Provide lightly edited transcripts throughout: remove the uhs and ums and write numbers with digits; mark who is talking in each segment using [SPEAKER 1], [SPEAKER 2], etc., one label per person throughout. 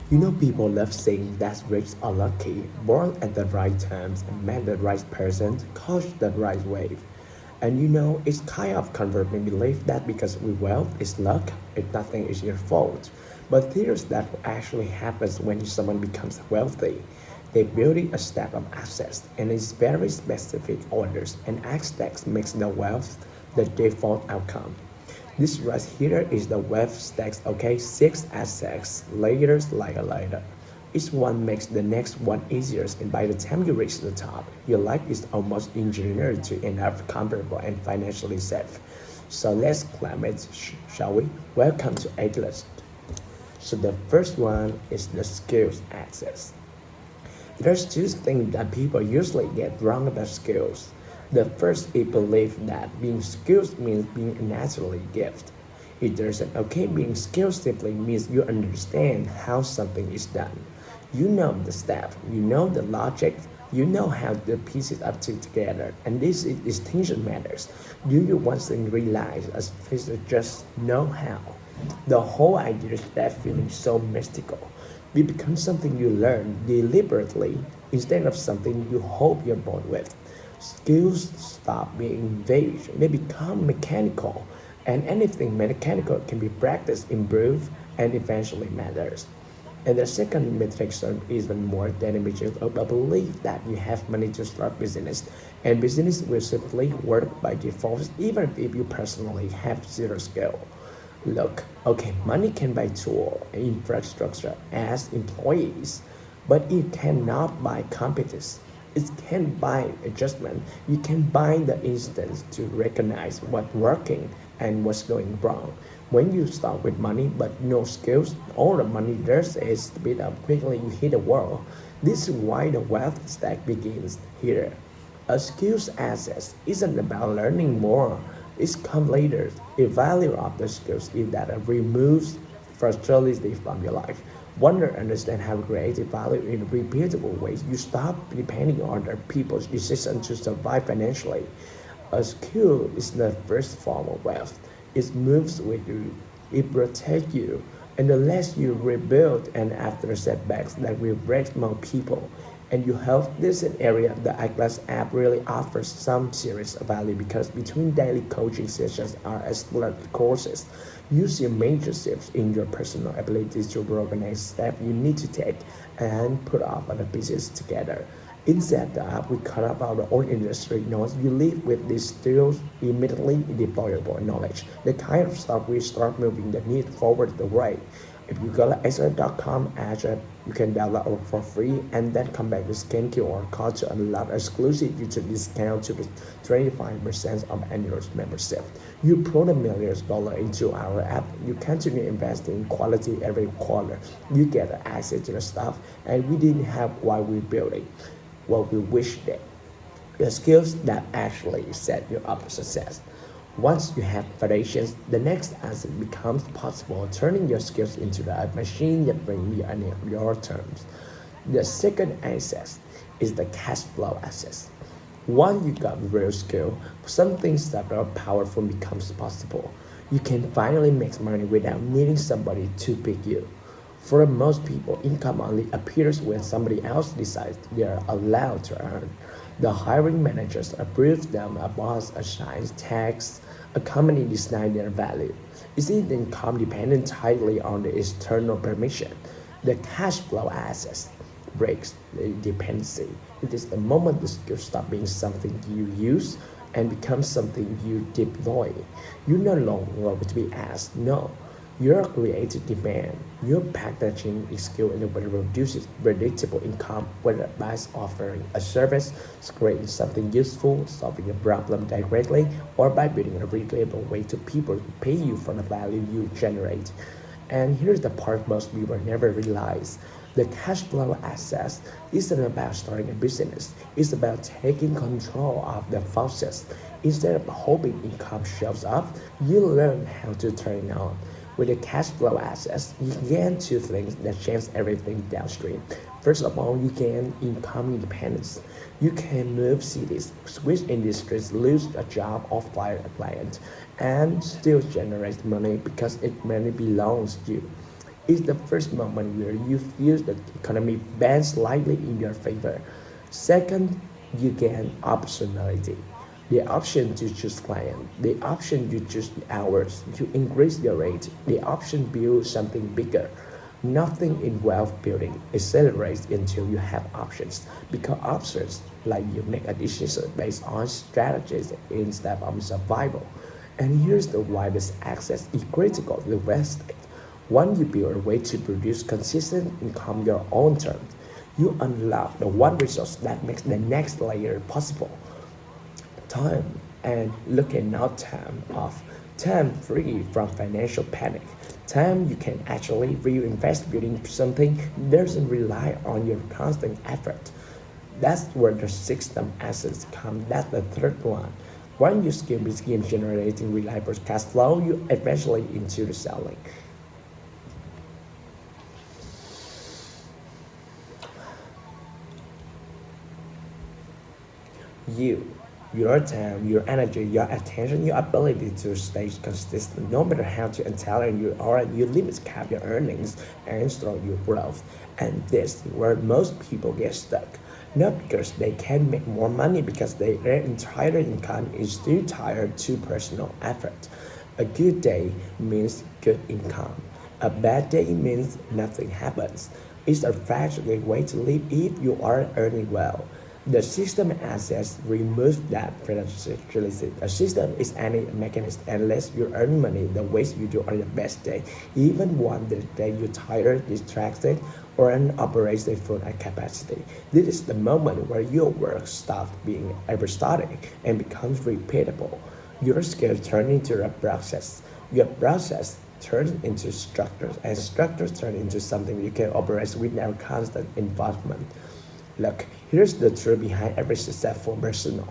[SPEAKER 1] People love saying that rich are lucky, born at the right times, met the right person, caught the right wave. And it's kind of converting belief that because we wealth is luck, if nothing is your fault. But here's that actually happens when someone becomes wealthy. They build a stack of assets and it's very specific orders and aspects makes the wealth the default outcome. This right here is the wealth stacks, okay? Six assets, layers like a ladder. Each one makes the next one easier, and by the time you reach the top, your life is almost engineered to end up comfortable and financially safe. So let's climb it, shall we? Welcome to Atlas. So the first one is the skills access. There's two things that people usually get wrong about skills. The first is belief that being skilled means being naturally gifted. It doesn't. Okay, being skilled simply means you understand how something is done. You know the step, you know the logic, you know how the pieces are put together, and this distinction matters. Do you once realize as physics just know how? The whole idea is that feeling so mystical. It becomes something you learn deliberately instead of something you hope you're born with. Skills stop being vague, they become mechanical, and anything mechanical can be practiced, improved, and eventually matters. And the second metric is even more damaging of a belief that you have money to start business, and business will simply work by default even if you personally have zero skill. Look, okay, money can buy tool and infrastructure as employees, but it cannot buy competence. It can buy adjustment. You can buy the instance to recognize what's working and what's going wrong. When you start with money but no skills, all the money does is speed up quickly you hit a wall. This is why the wealth stack begins here. A skills asset isn't about learning more. It's come later. The value of the skills is that it removes fragility from your life. Once you understand how to create value in repeatable ways, you stop depending on other people's decisions to survive financially. A skill is the first form of wealth. It moves with you, it protects you, and the less you rebuild and after setbacks that will break more people. And you have this an area the iClass app really offers some serious value because between daily coaching sessions are explored courses. You see major shifts in your personal abilities to organize steps you need to take and put all of the pieces together. Inside the app, we cut up our own industry knowledge. You live with these still immediately deployable knowledge. The kind of stuff we start moving the need forward the way. If you go to Azure.com Azure, you can download it for free and then come back with scan QR code to unlock exclusive YouTube discount to 25% of annual membership. You put a millions dollar into our app, you continue investing in quality every quarter. You get access to the stuff and we didn't have why we built it. What we wish that. The skills that actually set you up for success. Once you have foundations, the next asset becomes possible, turning your skills into the machine that brings you on your terms. The second asset is the cash flow asset. Once you got real skill, something that are powerful becomes possible. You can finally make money without needing somebody to pick you. For most people, income only appears when somebody else decides they are allowed to earn. The hiring managers approve them, a boss assigns tax, a company decides their value. Is it income dependent entirely on the external permission? The cash flow assets breaks the dependency. It is the moment the skill stops being something you use and becomes something you deploy. You no longer to be asked, no. Your creative demand, your packaging skill in a way reduces predictable income, whether by offering a service, creating something useful, solving a problem directly, or by building a reliable way to people to pay you for the value you generate. And here's the part most people never realize. The cash flow access isn't about starting a business. It's about taking control of the process. Instead of hoping income shows up, you learn how to turn it on. With the cash flow assets, you gain two things that change everything downstream. First of all, you gain income independence. You can move cities, switch industries, lose a job or fire a client, and still generate money because it money belongs to you. is the first moment where you feel the economy bend slightly in your favor. Second, you gain optionality. The option to choose client, the option to choose hours, to increase your rate, the option build something bigger. Nothing in wealth building accelerates until you have options. Because options like you make a decision based on strategies instead of survival. And here's the why this access is critical to the wealth state. Once you build a way to produce consistent income your own terms, you unlock the one resource that makes the next layer possible. Time and looking out time off. Time free from financial panic. Time you can actually reinvest building something doesn't rely on your constant effort. That's where the system assets come. That's the third one. When your skill begins generating reliable cash flow, you eventually into the selling. You, your time, your energy, your attention, your ability to stay consistent, no matter how to intelligent you are, your limits cap your earnings and slow your growth. And this is where most people get stuck. Not because they can make more money, because their entire income is too tired to personal effort. A good day means good income. A bad day means nothing happens. It's a fragile way to live if you are earning well. The system access removes that predictability. A system is any mechanism unless you earn money the ways you do on your best day, even one the day you're tired, distracted, or operates at full capacity. This is the moment where your work stops being episodic and becomes repeatable. Your skill turns into a process. Your process turns into structures, and structures turn into something you can operate without constant involvement. Look, here's the truth behind every successful person.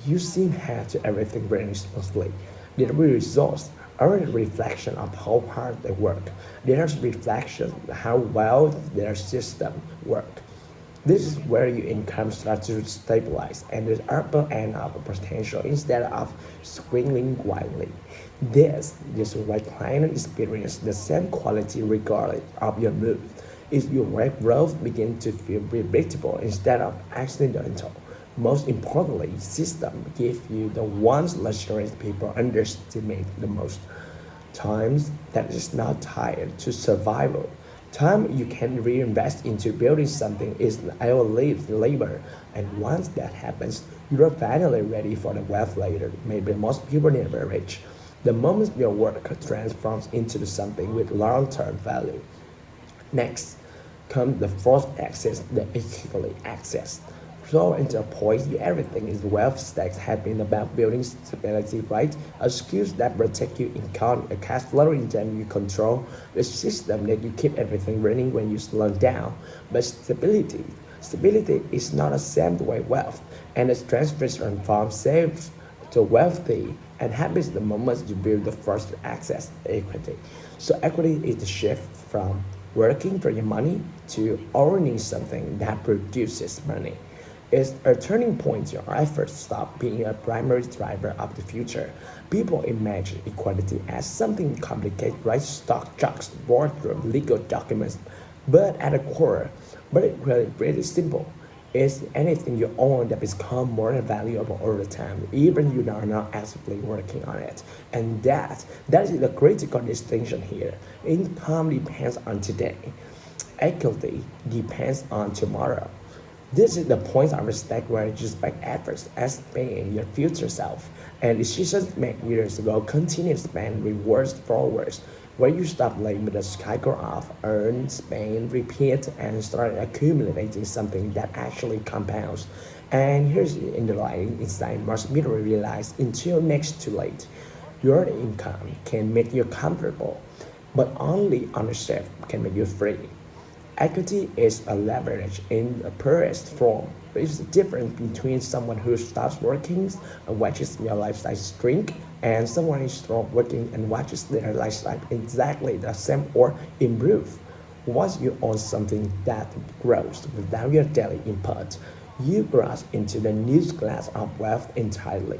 [SPEAKER 1] You seem have to everything running smoothly. The real results are a reflection of how hard they work. There's reflection how well their system work. This is where your income starts to stabilize and the upper end of potential instead of swinging wildly. This is why clients experience the same quality regardless of your mood. If your rate growth begins to feel predictable instead of accidental. Most importantly, system give you the ones luxurious people underestimate the most. Times that is not tied to survival. Time you can reinvest into building something is our labor, and once that happens, you are finally ready for the wealth later. Maybe most people never reach. The moment your work transforms into something with long-term value. Next comes the fourth axis, the equally axis. So into a point, everything is wealth stacks have been about building stability, right? A skills that protect you income, a cash flow engine you control, the system that you keep everything running when you slow down. But stability is not a same way wealth, and it's transition from safe to wealthy and happens the moment you build the first access equity. So equity is the shift from working for your money to owning something that produces money. It's a turning point your efforts stop being a primary driver of the future. People imagine equality as something complicated, right? Stock trucks, boardroom, legal documents, but at the core, but it's really pretty simple. It's anything you own that becomes more valuable over time, even you are not actively working on it. And that is the critical distinction here. Income depends on today. Equity depends on tomorrow. This is the point of respect where you respect efforts as paying your future self. And decisions made years ago continue to spend rewards forwards, where you stop letting the cycle of earn, spend, repeat, and start accumulating something that actually compounds. And here's the underlying insight most people realize until next too late. Your income can make you comfortable, but only ownership can make you free. Equity is a leverage in the purest form. It's the difference between someone who stops working and watches their lifestyle shrink and someone who stops working and watches their lifestyle exactly the same or improve. Once you own something that grows without your daily input, you cross into the new class of wealth entirely.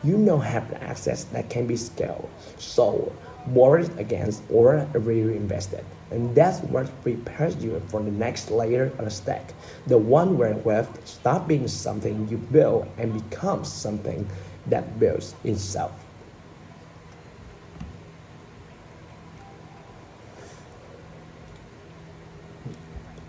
[SPEAKER 1] You now have the access that can be scaled, sold, borrowed against, or reinvested. And that's what prepares you for the next layer of the stack, the one where wealth stops being something you build and becomes something that builds itself.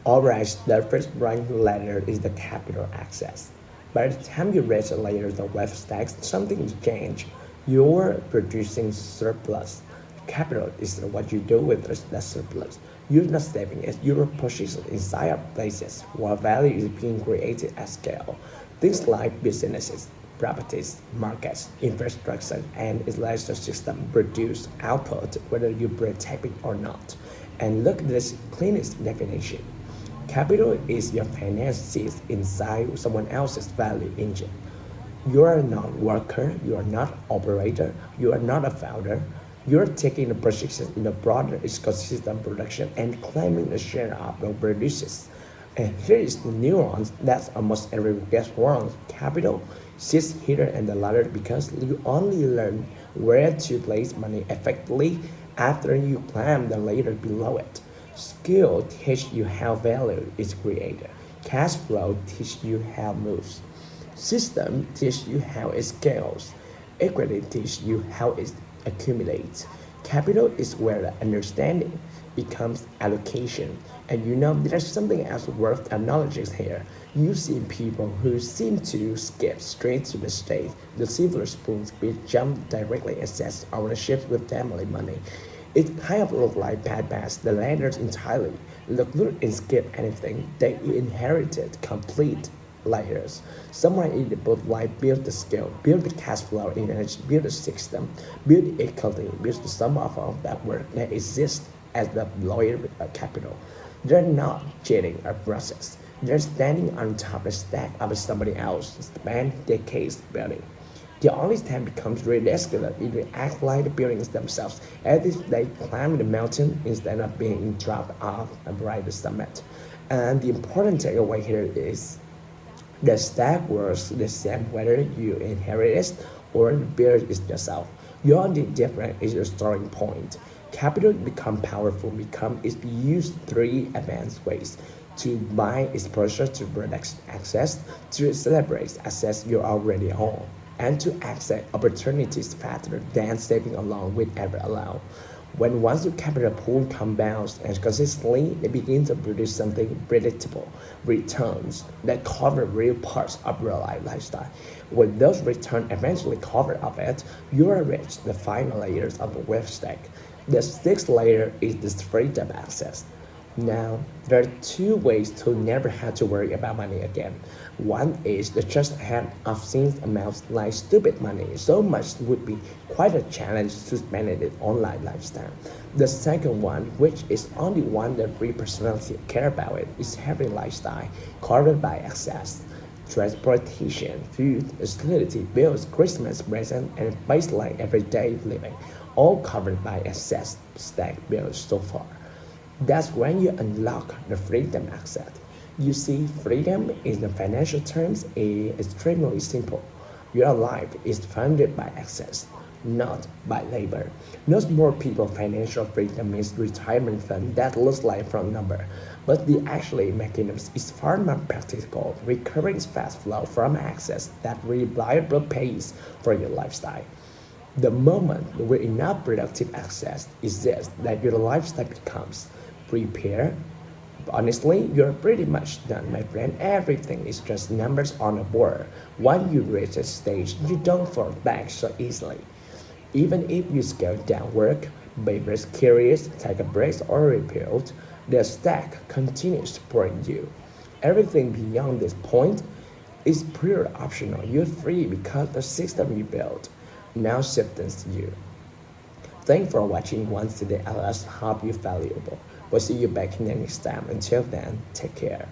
[SPEAKER 1] Alright, the first rank ladder is the capital access. By the time you reach the layer of the wealth stacks, something is changed. You're producing surplus. Capital is what you do with that surplus. You're not saving it, you're pushing it inside of places where value is being created at scale. Things like businesses, properties, markets, infrastructure, and intellectual system produce output whether you protect it or not. And look at this cleanest definition. Capital is your finances inside someone else's value engine. You are not worker, you are not operator, you are not a founder. You're taking the position in the broader ecosystem production and claiming a share of the producers. And here is the nuance that almost every gets wrong. Capital sits here and the ladder because you only learn where to place money effectively after you climb the ladder below it. Skill teach you how value is created. Cash flow teach you how it moves. System teach you how it scales. Equity teach you how it accumulates. Capital is where the understanding becomes allocation. And you know there's something else worth acknowledging here. You see people who seem to skip straight to the stage, the silver spoons which jump directly access ownership with family money. It kind of look like bypass the ladders entirely. Look and skip anything. They inherited complete layers. Someone in the both like build the skill, build the cash flow energy, build the system, build the equity, build the sum of all that work that exists as the lawyer capital. They're not cheating a process. They're standing on top of the stack of somebody else spent decades building. The only time becomes ridiculous if they act like the buildings themselves, as if they climb the mountain instead of being dropped off right the summit. And the important takeaway here is the stack works the same whether you inherit it or build it yourself. The only difference is your starting point. Capital become powerful because it's used three advanced ways: to buy exposure to product access, to celebrate access you already own, and to access opportunities faster than saving alone would ever allow. When once your capital pool compounds and consistently, they begin to produce something predictable, returns that cover real parts of your lifestyle. When those returns eventually cover up it, you are reached the final layers of the wealth stack. The sixth layer is the freedom access. Now, there are two ways to never have to worry about money again. One is the just have obscene amounts like stupid money. So much would be quite a challenge to spend it online lifestyle. The second one, which is only one that we personally care about it, is having lifestyle covered by access. Transportation, food, utility bills, Christmas present, and baseline everyday living, all covered by access stack bills so far. That's when you unlock the freedom access. You see, freedom in the financial terms is extremely simple. Your life is funded by access, not by labor. Most more people financial freedom means retirement fund that looks like from number, but the actually mechanism is far more practical, recurring fast flow from access that reliably pays for your lifestyle. The moment where enough productive access exists that your lifestyle becomes prepare. Honestly, you're pretty much done, my friend. Everything is just numbers on a board. Once you reach a stage, you don't fall back so easily. Even if you scale down work, be risk curious, take a break, or rebuild, the stack continues supporting you. Everything beyond this point is pure optional. You're free because the system you built now shifts you. Thanks for watching once today. I hope you valuable. We'll see you back next time. Until then, take care.